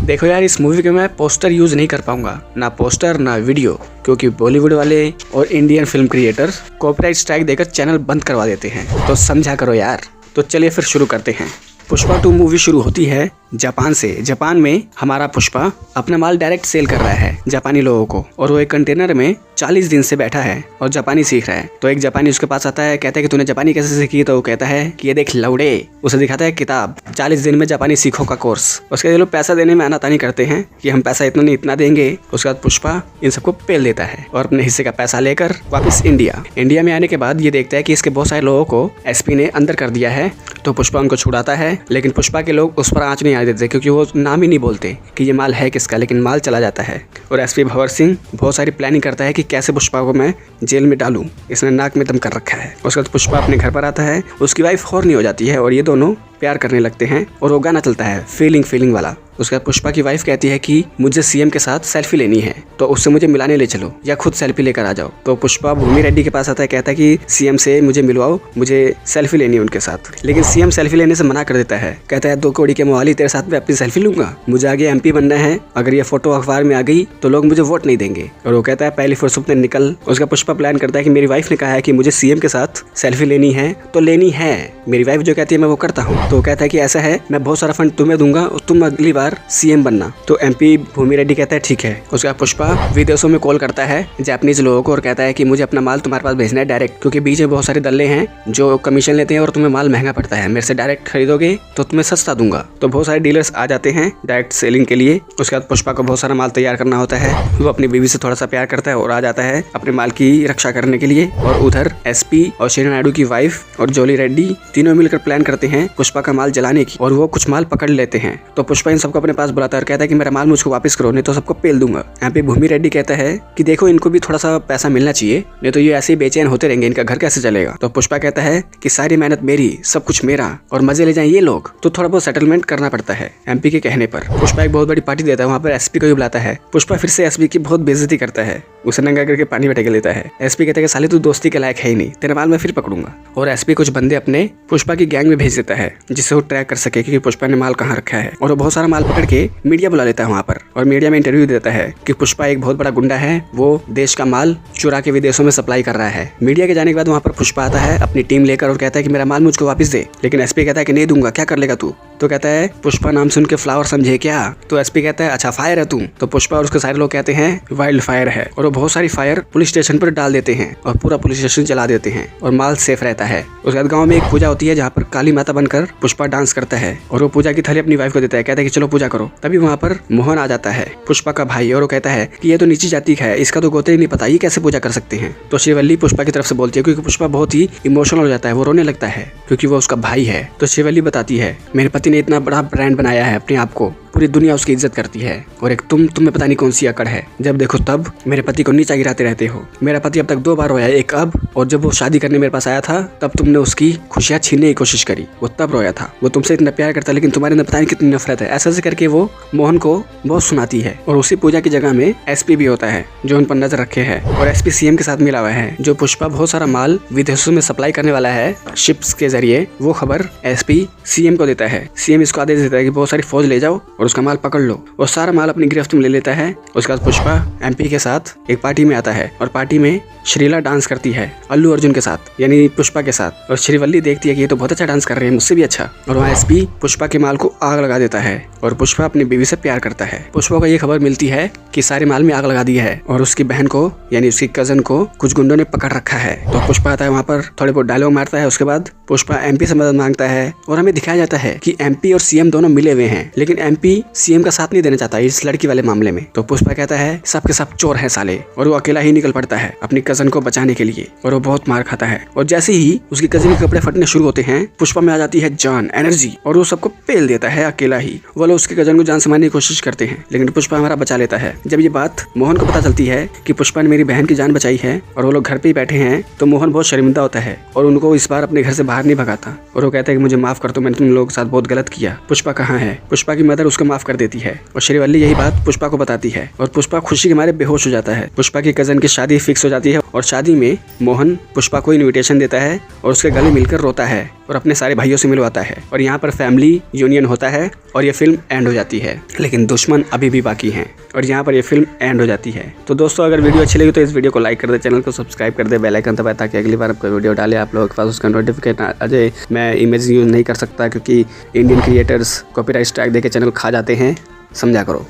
देखो यार, इस मूवी के मैं पोस्टर यूज नहीं कर पाऊंगा, ना पोस्टर ना वीडियो, क्योंकि बॉलीवुड वाले और Indian film creator copyright strike देकर चैनल बंद करवा देते हैं। तो समझा करो यार। तो चलिए फिर शुरू करते हैं। पुष्पा 2 मूवी शुरू होती है जापान से। जापान में हमारा पुष्पा अपना माल डायरेक्ट सेल कर रहा है जापानी लोगों को, और वो एक कंटेनर में 40 दिन से बैठा है और जापानी सीख रहा है। तो एक जापानी उसके पास आता है, कहता है कि तूने जापानी कैसे सीखी? तो वो कहता है कि ये देख लौड़े, उसे दिखाता है किताब 40 दिन में जापानी सीखो का कोर्स। उसके लिए लोग पैसा देने में आनाकानी करते हैं कि हम पैसा इतना नहीं इतना देंगे। उसके बाद पुष्पा इन सबको पेल देता है और अपने हिस्से का पैसा लेकर वापस इंडिया में आने के बाद ये देखता है कि इसके बहुत सारे लोगों को एसपी ने अंदर कर दिया है। तो पुष्पा उनको छुड़ाता है, लेकिन पुष्पा के लोग उस पर आंच नहीं आने देते, क्योंकि वो नाम ही नहीं बोलते कि ये माल है किसका, लेकिन माल चला जाता है। और एसपी भंवर सिंह बहुत सारी प्लानिंग करता है कि कैसे पुष्पा को मैं जेल में डालूं, इसने नाक में दम कर रखा है। उसके बाद पुष्पा अपने घर पर आता है, उसकी वाइफ हॉर्नी हो जाती है और ये दोनों प्यार करने लगते हैं और वो गाना चलता है फीलिंग वाला। उसके बाद पुष्पा की वाइफ कहती है कि मुझे सीएम के साथ सेल्फी लेनी है, तो उससे मुझे मिलाने ले चलो या खुद सेल्फी लेकर आ जाओ। तो पुष्पा भूमि रेड्डी के पास आता है, कहता है कि सीएम से मुझे मिलवाओ, मुझे सेल्फी लेनी है उनके साथ। लेकिन सीएम सेल्फी लेने से मना कर देता है, कहता है 2 कौड़ी के मोहाली तेरे साथ में अपनी सेल्फी लूंगा, मुझे आगे एमपी बनना है, अगर ये फोटो अखबार में आ गई तो लोग मुझे वोट नहीं देंगे। और वो कहता है पहली फुर्सत में निकल। उसका पुष्पा प्लान करता है कि मेरी वाइफ ने कहा है कि मुझे सीएम के साथ सेल्फी लेनी है तो लेनी है, मेरी वाइफ जो कहती है मैं वो करता हूँ। तो वो कहता है कि ऐसा है, मैं बहुत सारा फंड तुम्हें दूंगा और तुम अगली बार सीएम बनना। तो एमपी भूमि रेड्डी कहता है ठीक है। उसका पुष्पा विदेशों में कॉल करता है जापानीज लोगों को और कहता है कि मुझे अपना माल तुम्हारे पास भेजना है डायरेक्ट, क्योंकि बीच में बहुत सारे दल्ले हैं जो कमीशन लेते हैं और तुम्हें माल महंगा पड़ता है, मेरे से डायरेक्ट खरीदोगे तो तुम्हें सस्ता दूंगा। तो बहुत सारे डीलर्स आ जाते हैं डायरेक्ट सेलिंग के लिए। उसके बाद पुष्पा को बहुत सारा माल तैयार करना होता है, वो अपनी बीवी से थोड़ा सा प्यार करता है और आ जाता है अपने माल की रक्षा करने के लिए। और उधर एसपी और श्री नायडू की वाइफ और जोली रेड्डी तीनों मिलकर प्लान करते हैं पुष्पा का माल जलाने की, और वो कुछ माल पकड़ लेते हैं। तो पुष्पा इन सबको अपने पास बुलाता है और कहता है कि मेरा माल मुझको वापस करो, नहीं तो सबको पेल दूंगा। यहाँ पे भूमि रेड्डी कहता है कि देखो इनको भी थोड़ा सा पैसा मिलना चाहिए, नहीं तो ये ऐसे ही बेचैन होते रहेंगे, इनका घर कैसे चलेगा। तो पुष्पा कहता है कि सारी मेहनत मेरी, सब कुछ मेरा, और मजे ले जाएं ये लोग, तो थोड़ा बहुत सेटलमेंट करना पड़ता है एमपी के कहने पर। पुष्पा एक बहुत बड़ी पार्टी देता है, वहाँ पर एसपी को भी बुलाता है। पुष्पा फिर से एसपी की बहुत बेइज्जती करता है, उसे नंगा करके पानी में टेक लेता है। एसपी कहता है कि साले तू दोस्ती के लायक है ही नहीं, तेरा माल मैं फिर पकड़ूंगा। और एसपी कुछ बंदे अपने पुष्पा की गैंग में भेज देता है जिससे वो ट्रैक कर सके कि पुष्पा ने माल कहाँ रखा है। और वो बहुत सारा माल पकड़ के मीडिया बुला लेता है वहाँ पर, और मीडिया में इंटरव्यू देता है कि पुष्पा एक बहुत बड़ा गुंडा है, वो देश का माल चुरा के विदेशों में सप्लाई कर रहा है। मीडिया के जाने के बाद वहाँ पर पुष्पा आता है अपनी टीम लेकर और कहता है कि मेरा माल मुझको वापस दे, लेकिन एसपी कहता है कि नहीं दूंगा, क्या कर लेगा तू? तो कहता है पुष्पा नाम सुन के फ्लावर समझे क्या? तो एसपी कहता है अच्छा फायर है तू? तो पुष्पा और उसके सारे लोग कहते हैं वाइल्ड फायर है, और वो बहुत सारी फायर पुलिस स्टेशन पर डाल देते हैं और पूरा पुलिस स्टेशन जला देते हैं और माल सेफ रहता है। उसके बाद गाँव में एक पूजा होती है जहाँ पर काली माता बनकर पुष्पा डांस करता है, और वो पूजा की थाली अपनी वाइफ को देता है, कहता है कि चलो पूजा करो। तभी वहाँ पर मोहन आ जाता है पुष्पा का भाई, और वो कहता है कि ये तो नीची जाति का है, इसका तो गोते ही नहीं पता, ये कैसे पूजा कर सकते हैं। तो श्रीवल्ली पुष्पा की तरफ से बोलती है, क्योंकि पुष्पा बहुत ही इमोशनल हो जाता है, वो रोने लगता है क्योंकि वो उसका भाई है। तो श्रीवल्ली बताती है मेरे पति ने इतना बड़ा ब्रांड बनाया है अपने आप को, पूरी दुनिया उसकी इज्जत करती है, और एक तुम्हें पता नहीं कौन सी अकड़ है, जब देखो तब मेरे पति को नीचा गिराते रहते हो। मेरा पति अब तक 2 बार रोया, एक अब, और जब वो शादी करने मेरे पास आया था तब तुमने उसकी खुशियां छीनने की कोशिश करी, वो तब रोया था। वो तुमसे इतना प्यार करता है लेकिन तुम्हारे अंदर पता नहीं कितनी नफरत है। ऐसे करके वो मोहन को बहुत सुनाती है। और उसी पूजा की जगह में एसपी भी होता है जो उन पर नजर रखे है, और एसपी सीएम के साथ मिला हुआ है। जो पुष्पा बहुत सारा माल विदेशों में सप्लाई करने वाला है शिप्स के जरिए, वो खबर एसपी सीएम को देता है। सीएम इसको आदेश देता है कि बहुत सारी फौज ले जाओ और उसका माल पकड़ लो। वो सारा माल अपनी गिरफ्त में ले लेता है। उसके बाद पुष्पा एमपी के साथ एक पार्टी में आता है, और पार्टी में श्रीला डांस करती है अल्लू अर्जुन के साथ, यानी पुष्पा के साथ। और श्रीवल्ली देखती है कि ये तो बहुत अच्छा डांस कर रहे हैं, मुझसे भी अच्छा। और वहाँ एसपी पुष्पा के माल को आग लगा देता है, और पुष्पा अपनी बीवी से प्यार करता है। पुष्पा को ये खबर मिलती है कि सारे माल में आग लगा दी है, और उसकी बहन को यानी उसकी कजन को कुछ गुंडों ने पकड़ रखा है। तो पुष्पा आता है वहाँ पर, थोड़े बहुत डायलॉग मारता है। उसके बाद पुष्पा एमपी से मदद मांगता है, और हमें दिखाया जाता है कि एमपी और सीएम दोनों मिले हुए हैं, लेकिन एमपी सीएम का साथ नहीं देना चाहता इस लड़की वाले मामले में। तो पुष्पा कहता है सब के सब चोर हैं साले, और वो अकेला ही निकल पड़ता है अपनी कजन को बचाने के लिए, और वो बहुत मार खाता है। और जैसे ही उसकी कजन के कपड़े फटने शुरू होते हैं, पुष्पा में आ जाती है जान, एनर्जी, और वो सबको पेल देता है अकेला ही। वो लोग उसकी कजन को जान से मारने की कोशिश करते हैं, लेकिन पुष्पा हमारा बचा लेता है। जब ये बात मोहन को पता चलती है कि पुष्पा ने मेरी बहन की जान बचाई है और वो लोग घर पे ही बैठे हैं, तो मोहन बहुत शर्मिंदा होता है और उनको इस बार अपने घर से बाहर नहीं भगाता, और वो कहता है कि मुझे माफ कर दो, मैंने तुम लोगों के साथ बहुत गलत किया। पुष्पा कहाँ है? पुष्पा की मदर उसको माफ कर देती है, और श्रीवल्ली यही बात पुष्पा को बताती है, और पुष्पा खुशी के मारे बेहोश हो जाता है। पुष्पा की कजन की शादी फिक्स हो जाती है, और शादी में मोहन पुष्पा को इनविटेशन देता है और उसके गले मिलकर रोता है और अपने सारे भाइयों से मिलवाता है और यहाँ पर फैमिली यूनियन होता है और ये फिल्म एंड हो जाती है। लेकिन दुश्मन अभी भी बाकी हैं और यहाँ पर ये फिल्म एंड हो जाती है। तो दोस्तों अगर वीडियो अच्छी लगी तो इस वीडियो को लाइक कर दे, चैनल को सब्सक्राइब कर दे, बेल आइकन दबाए ताकि अगली बार आपका वीडियो डाले आप लोगों के पास उसका नोटिफिकेशन आ जाए। मैं इमेज यूज़ नहीं कर सकता क्योंकि इंडियन क्रिएटर्स कॉपीराइट स्ट्राइक देके चैनल खा जाते हैं, समझा करो।